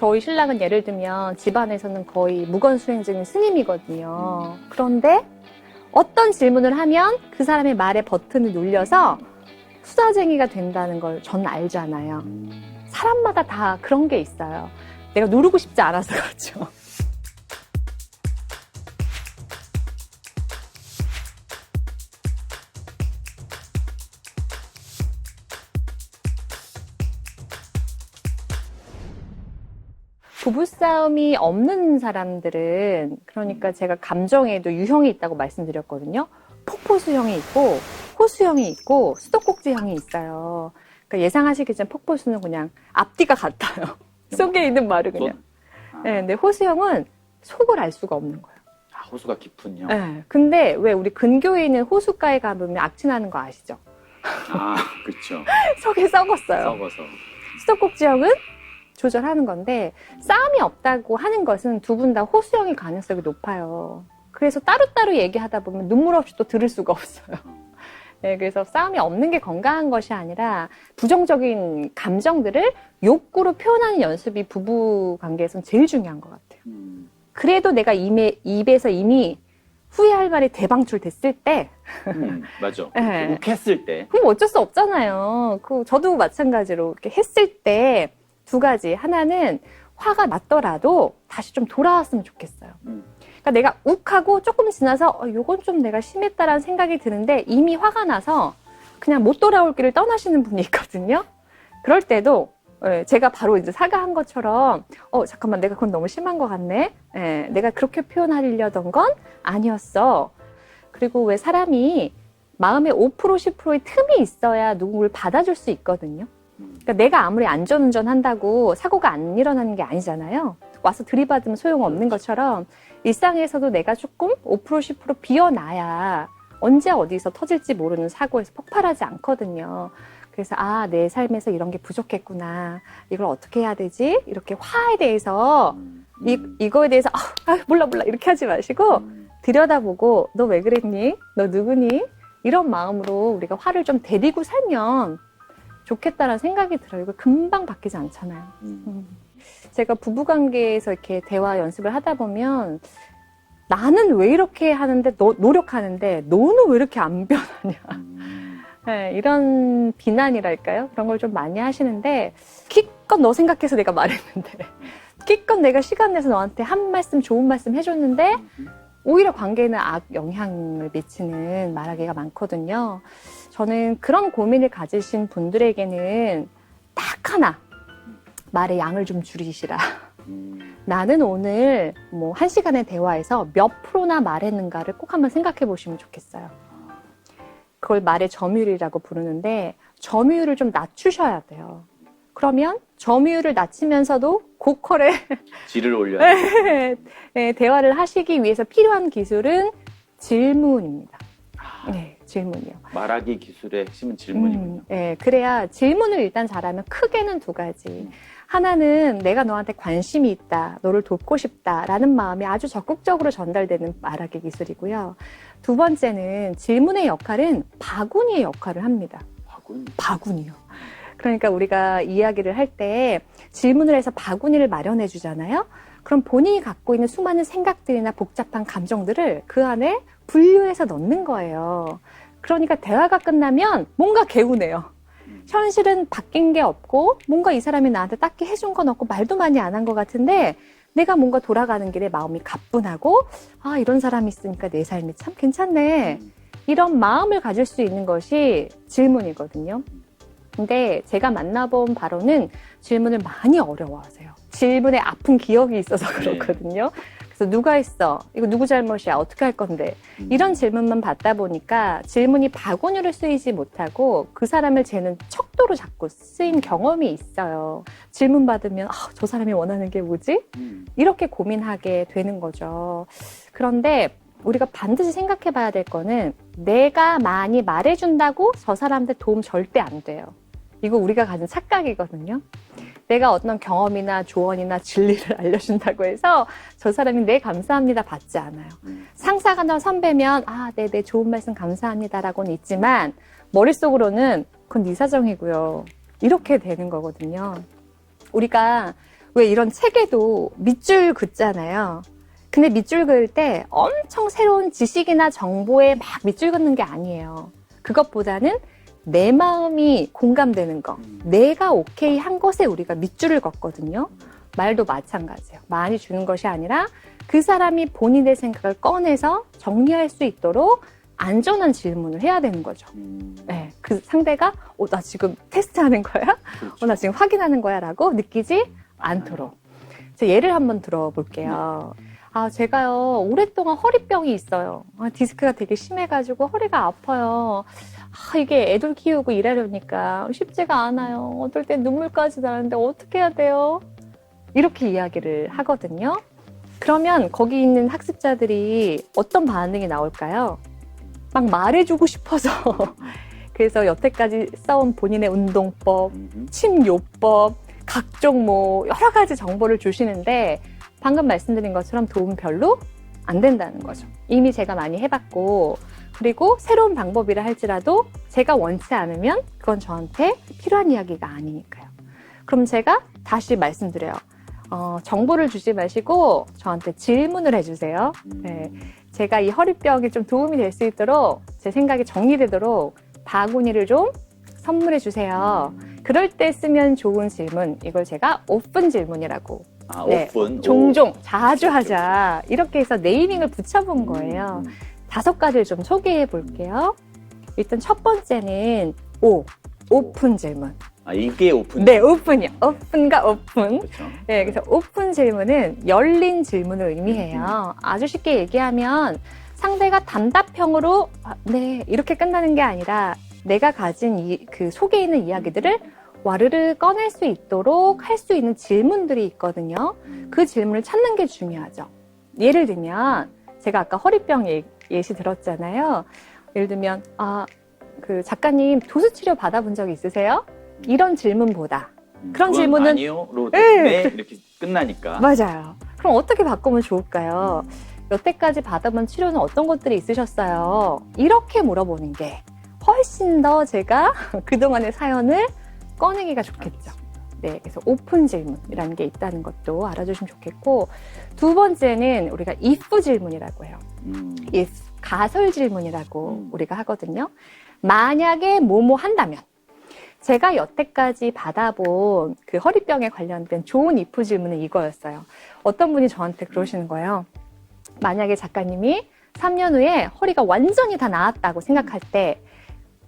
저희 신랑은 예를 들면 집안에서는 거의 무건수행적인 스님이거든요. 그런데 어떤 질문을 하면 그 사람의 말에 버튼을 눌려서 수다쟁이가 된다는 걸 전 알잖아요. 사람마다 다 그런 게 있어요. 내가 누르고 싶지 않아서 그렇죠. 부부싸움이 없는 사람들은, 그러니까 제가 감정에도 유형이 있다고 말씀드렸거든요. 폭포수형이 있고 호수형이 있고 수도꼭지형이 있어요. 그러니까 예상하시겠지만 폭포수는 그냥 앞뒤가 같아요. 속에 있는 말을 그냥. 네, 근데 호수형은 속을 알 수가 없는 거예요. 아, 호수가 깊군요. 네, 근데 왜 우리 근교에 있는 호숫가에 가보면 악취나는 거 아시죠? 아, 그렇죠. 속이 썩었어요. 썩어서. 수도꼭지형은 조절하는 건데 싸움이 없다고 하는 것은 두 분 다 호수형일 가능성이 높아요. 그래서 따로따로 얘기하다 보면 눈물 없이 또 들을 수가 없어요. 네, 그래서 싸움이 없는 게 건강한 것이 아니라 부정적인 감정들을 욕구로 표현하는 연습이 부부 관계에서는 제일 중요한 것 같아요. 그래도 내가 입에서 이미 후회할 말이 대방출됐을 때 맞아. 네. 욱했을 때. 그럼 어쩔 수 없잖아요. 저도 마찬가지로 이렇게 했을 때 두 가지. 하나는 화가 났더라도 다시 좀 돌아왔으면 좋겠어요. 그러니까 내가 욱하고 조금 지나서 요건 좀 내가 심했다라는 생각이 드는데 이미 화가 나서 그냥 못 돌아올 길을 떠나시는 분이 있거든요. 그럴 때도 제가 바로 이제 사과한 것처럼 잠깐만 내가 그건 너무 심한 것 같네. 내가 그렇게 표현하려던 건 아니었어. 그리고 왜 사람이 마음에 5% 10%의 틈이 있어야 누구를 받아줄 수 있거든요. 그러니까 내가 아무리 안전운전 한다고 사고가 안 일어나는 게 아니잖아요. 와서 들이받으면 소용없는 것처럼 일상에서도 내가 조금 5% 10% 비워놔야 언제 어디서 터질지 모르는 사고에서 폭발하지 않거든요. 그래서 내 삶에서 이런 게 부족했구나. 이걸 어떻게 해야 되지? 이렇게 화에 대해서 이거에 대해서 몰라 이렇게 하지 마시고 들여다보고 너 왜 그랬니? 너 누구니? 이런 마음으로 우리가 화를 좀 데리고 살면 좋겠다라는 생각이 들어요. 이거 금방 바뀌지 않잖아요. 제가 부부관계에서 이렇게 대화 연습을 하다 보면 나는 왜 이렇게 하는데 노력하는데 너는 왜 이렇게 안 변하냐. 네, 이런 비난이랄까요? 그런 걸 좀 많이 하시는데 기껏 너 생각해서 내가 말했는데 기껏 내가 시간 내서 너한테 한 말씀 좋은 말씀 해줬는데 오히려 관계에는 악 영향을 미치는 말하기가 많거든요. 저는 그런 고민을 가지신 분들에게는 딱 하나, 말의 양을 좀 줄이시라. 나는 오늘 1시간의 대화에서 몇 프로나 말했는가를 꼭 한번 생각해 보시면 좋겠어요. 그걸 말의 점유율이라고 부르는데 점유율을 좀 낮추셔야 돼요. 그러면 점유율을 낮추면서도 고퀄의 질을 올려야 돼요. 네, 대화를 하시기 위해서 필요한 기술은 질문입니다. 네, 질문이요. 말하기 기술의 핵심은 질문이군요. 네, 그래야 질문을 일단 잘하면 크게는 두 가지. 하나는 내가 너한테 관심이 있다, 너를 돕고 싶다라는 마음이 아주 적극적으로 전달되는 말하기 기술이고요. 두 번째는 질문의 역할은 바구니의 역할을 합니다. 바구니요. 그러니까 우리가 이야기를 할 때 질문을 해서 바구니를 마련해 주잖아요. 그럼 본인이 갖고 있는 수많은 생각들이나 복잡한 감정들을 그 안에 분류해서 넣는 거예요. 그러니까 대화가 끝나면 뭔가 개운해요. 현실은 바뀐 게 없고 뭔가 이 사람이 나한테 딱히 해준 건 없고 말도 많이 안 한 것 같은데 내가 뭔가 돌아가는 길에 마음이 가뿐하고 이런 사람이 있으니까 내 삶이 참 괜찮네. 이런 마음을 가질 수 있는 것이 질문이거든요. 근데 제가 만나본 바로는 질문을 많이 어려워하세요. 질문에 아픈 기억이 있어서 그렇거든요. 그래서 누가 했어? 이거 누구 잘못이야? 어떻게 할 건데? 이런 질문만 받다 보니까 질문이 바구니로 쓰이지 못하고 그 사람을 재는 척도로 자꾸 쓰인 경험이 있어요. 질문 받으면 저 사람이 원하는 게 뭐지? 이렇게 고민하게 되는 거죠. 그런데 우리가 반드시 생각해 봐야 될 거는 내가 많이 말해준다고 저 사람한테 도움 절대 안 돼요. 이거 우리가 가진 착각이거든요. 내가 어떤 경험이나 조언이나 진리를 알려준다고 해서 저 사람이 네 감사합니다 받지 않아요. 상사가 선배면 네 좋은 말씀 감사합니다라고는 있지만 머릿속으로는 그건 네 사정이고요. 이렇게 되는 거거든요. 우리가 왜 이런 책에도 밑줄 긋잖아요. 근데 밑줄 그을 때 엄청 새로운 지식이나 정보에 막 밑줄 긋는 게 아니에요. 그것보다는 내 마음이 공감되는 거, 내가 오케이 한 것에 우리가 밑줄을 걷거든요. 말도 마찬가지예요. 많이 주는 것이 아니라 그 사람이 본인의 생각을 꺼내서 정리할 수 있도록 안전한 질문을 해야 되는 거죠. 네, 그 상대가 나 지금 테스트하는 거야? 그렇죠. 나 지금 확인하는 거야? 라고 느끼지 않도록. 제가 예를 한번 들어볼게요. 제가요, 오랫동안 허리병이 있어요. 디스크가 되게 심해가지고 허리가 아파요. 이게 애들 키우고 일하려니까 쉽지가 않아요. 어떨 땐 눈물까지 나는데 어떻게 해야 돼요? 이렇게 이야기를 하거든요. 그러면 거기 있는 학습자들이 어떤 반응이 나올까요? 막 말해주고 싶어서. 그래서 여태까지 써온 본인의 운동법, 침요법, 각종 여러 가지 정보를 주시는데 방금 말씀드린 것처럼 도움이 별로 안 된다는 거죠. 이미 제가 많이 해봤고, 그리고 새로운 방법이라 할지라도 제가 원치 않으면 그건 저한테 필요한 이야기가 아니니까요. 그럼 제가 다시 말씀드려요. 정보를 주지 마시고 저한테 질문을 해주세요. 네, 제가 이 허리병에 좀 도움이 될 수 있도록 제 생각이 정리되도록 바구니를 좀 선물해 주세요. 그럴 때 쓰면 좋은 질문, 이걸 제가 오픈 질문이라고. 오픈. 종종, 자주 하자. 이렇게 해서 네이밍을 붙여본 거예요. 5가지를 좀 소개해 볼게요. 일단 첫 번째는 오픈 질문. 이게 오픈. 네, 오픈이요. 오픈과 오픈. 그렇죠. 네, 그래서 오픈 질문은 열린 질문을 의미해요. 아주 쉽게 얘기하면 상대가 단답형으로 네, 이렇게 끝나는 게 아니라 내가 가진 그 속에 있는 이야기들을 와르르 꺼낼 수 있도록 할 수 있는 질문들이 있거든요. 그 질문을 찾는 게 중요하죠. 예를 들면 제가 아까 허리병 예시 들었잖아요. 예를 들면 그 작가님 도수 치료 받아본 적 있으세요? 이런 질문보다 그런 질문은 아니요로 네. 이렇게 끝나니까. 맞아요. 그럼 어떻게 바꾸면 좋을까요? 여태까지 받아본 치료는 어떤 것들이 있으셨어요? 이렇게 물어보는 게 훨씬 더 제가 그동안의 사연을 꺼내기가 좋겠죠. 네, 그래서 오픈 질문이라는 게 있다는 것도 알아주시면 좋겠고, 두 번째는 우리가 if 질문이라고 해요. if, 가설 질문이라고 우리가 하거든요. 만약에 뭐뭐 한다면. 제가 여태까지 받아본 그 허리병에 관련된 좋은 if 질문은 이거였어요. 어떤 분이 저한테 그러시는 거예요. 만약에 작가님이 3년 후에 허리가 완전히 다 나았다고 생각할 때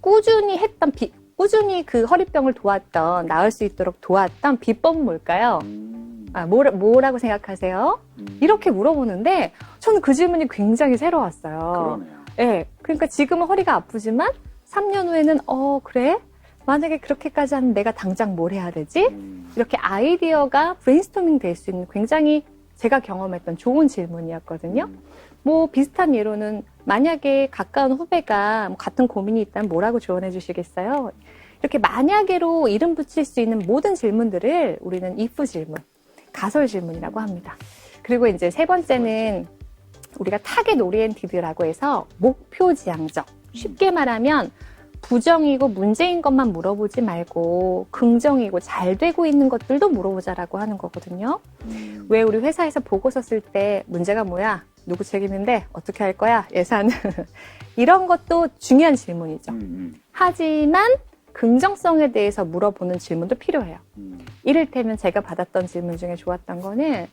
꾸준히 그 허리병을 도왔던, 나을 수 있도록 도왔던 비법은 뭘까요? 뭐라고 생각하세요? 이렇게 물어보는데 저는 그 질문이 굉장히 새로웠어요. 그러네요. 네, 그러니까 지금은 허리가 아프지만 3년 후에는 그래? 만약에 그렇게까지 하면 내가 당장 뭘 해야 되지? 이렇게 아이디어가 브레인스토밍 될 수 있는 굉장히 제가 경험했던 좋은 질문이었거든요. 비슷한 예로는 만약에 가까운 후배가 같은 고민이 있다면 뭐라고 조언해 주시겠어요? 이렇게 만약에로 이름 붙일 수 있는 모든 질문들을 우리는 if 질문, 가설 질문이라고 합니다. 그리고 이제 세 번째는 우리가 타겟 오리엔티드라고 해서 목표 지향적. 쉽게 말하면 부정이고 문제인 것만 물어보지 말고 긍정이고 잘 되고 있는 것들도 물어보자라고 하는 거거든요. 왜 우리 회사에서 보고서 쓸 때 문제가 뭐야? 누구 책임인데? 어떻게 할 거야? 예산. 이런 것도 중요한 질문이죠. 하지만 긍정성에 대해서 물어보는 질문도 필요해요. 이를테면 제가 받았던 질문 중에 좋았던 거는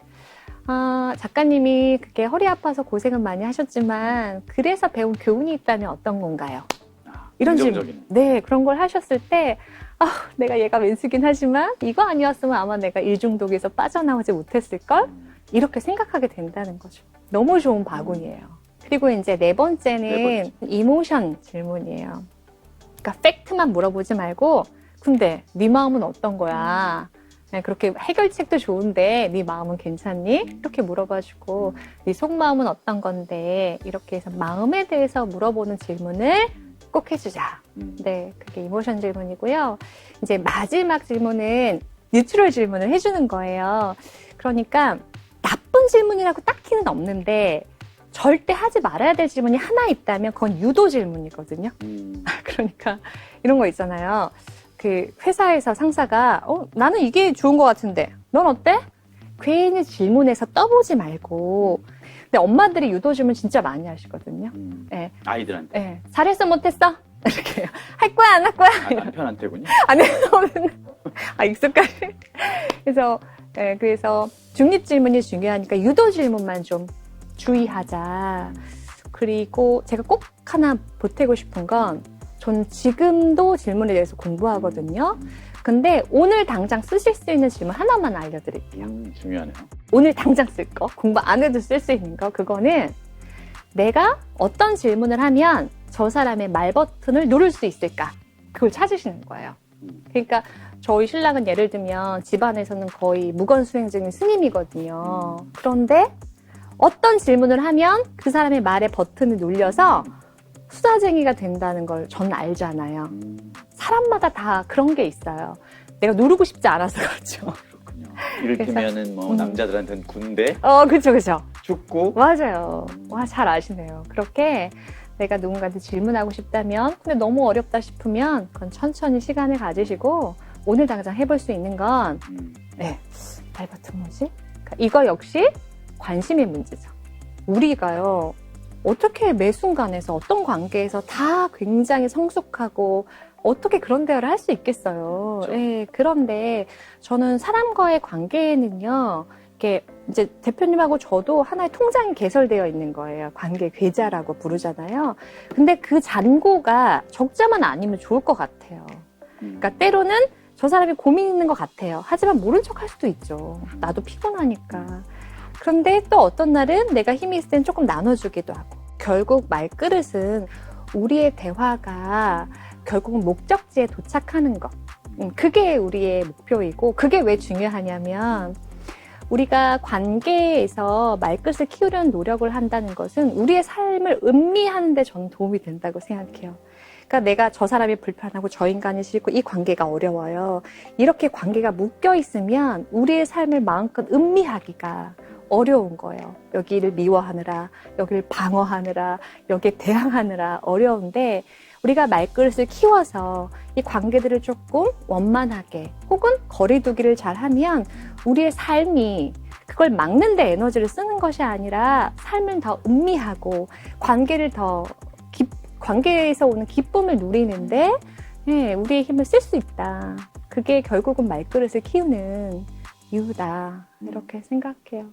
작가님이 그렇게 허리 아파서 고생은 많이 하셨지만 그래서 배운 교훈이 있다면 어떤 건가요? 이런 질문. 네, 그런 걸 하셨을 때 내가 얘가 왼수긴 하지만 이거 아니었으면 아마 내가 일중독에서 빠져나오지 못했을걸? 이렇게 생각하게 된다는 거죠. 너무 좋은 바구니예요. 그리고 이제 네 번째는 이모션 질문이에요. 그러니까 팩트만 물어보지 말고 근데 네 마음은 어떤 거야? 그렇게 해결책도 좋은데 네 마음은 괜찮니? 이렇게 물어봐주고 네 속마음은 어떤 건데 이렇게 해서 마음에 대해서 물어보는 질문을 꼭 해주자. 네, 그게 이모션 질문이고요. 이제 마지막 질문은 뉴트럴 질문을 해주는 거예요. 그러니까 나쁜 질문이라고 딱히는 없는데 절대 하지 말아야 될 질문이 하나 있다면 그건 유도 질문이거든요. 그러니까 이런 거 있잖아요. 그 회사에서 상사가 나는 이게 좋은 것 같은데 넌 어때? 괜히 질문해서 떠보지 말고. 근데 엄마들이 유도 질문 진짜 많이 하시거든요. 네. 아이들한테. 네. 잘했어, 못했어? 이렇게. 할 거야, 안 할 거야? 남편한테군요. 안 해서는. 익숙하지. 그래서, 네, 그래서 중립 질문이 중요하니까 유도 질문만 좀 주의하자. 그리고 제가 꼭 하나 보태고 싶은 건, 전 지금도 질문에 대해서 공부하거든요. 근데 오늘 당장 쓰실 수 있는 질문 하나만 알려드릴게요. 중요하네요. 오늘 당장 쓸 거, 공부 안 해도 쓸 수 있는 거, 그거는 내가 어떤 질문을 하면 저 사람의 말 버튼을 누를 수 있을까? 그걸 찾으시는 거예요. 그러니까 저희 신랑은 예를 들면 집안에서는 거의 무건수행증인 스님이거든요. 그런데 어떤 질문을 하면 그 사람의 말의 버튼을 눌려서 수다쟁이가 된다는 걸 저는 알잖아요. 사람마다 다 그런 게 있어요. 내가 누르고 싶지 않아서 그렇죠. 그렇군요. 이를테면은 뭐 남자들한테는 군대, 그쵸. 축구. 맞아요. 와, 잘 아시네요. 그렇게 내가 누군가한테 질문하고 싶다면, 근데 너무 어렵다 싶으면 그건 천천히 시간을 가지시고 오늘 당장 해볼 수 있는 건 말 버튼 뭐지? 그러니까 이거 역시 관심의 문제죠. 우리가요. 어떻게 매 순간에서 어떤 관계에서 다 굉장히 성숙하고 어떻게 그런 대화를 할 수 있겠어요. 그렇죠. 네, 그런데 저는 사람과의 관계에는요, 이렇게 이제 대표님하고 저도 하나의 통장이 개설되어 있는 거예요. 관계 계좌라고 부르잖아요. 근데 그 잔고가 적자만 아니면 좋을 것 같아요. 그러니까 때로는 저 사람이 고민 있는 것 같아요. 하지만 모른 척 할 수도 있죠. 나도 피곤하니까. 그런데 또 어떤 날은 내가 힘이 있을 땐 조금 나눠주기도 하고. 결국 말그릇은 우리의 대화가 결국은 목적지에 도착하는 것. 그게 우리의 목표이고, 그게 왜 중요하냐면 우리가 관계에서 말끝을 키우려는 노력을 한다는 것은 우리의 삶을 음미하는 데 저는 도움이 된다고 생각해요. 그러니까 내가 저 사람이 불편하고 저 인간이 싫고 이 관계가 어려워요. 이렇게 관계가 묶여 있으면 우리의 삶을 마음껏 음미하기가 어려운 거예요. 여기를 미워하느라, 여기를 방어하느라, 여기에 대항하느라 어려운데 우리가 말그릇을 키워서 이 관계들을 조금 원만하게 혹은 거리두기를 잘하면 우리의 삶이 그걸 막는 데 에너지를 쓰는 것이 아니라 삶을 더 음미하고 관계에서 오는 기쁨을 누리는데 우리의 힘을 쓸 수 있다. 그게 결국은 말그릇을 키우는 이유다. 이렇게 생각해요.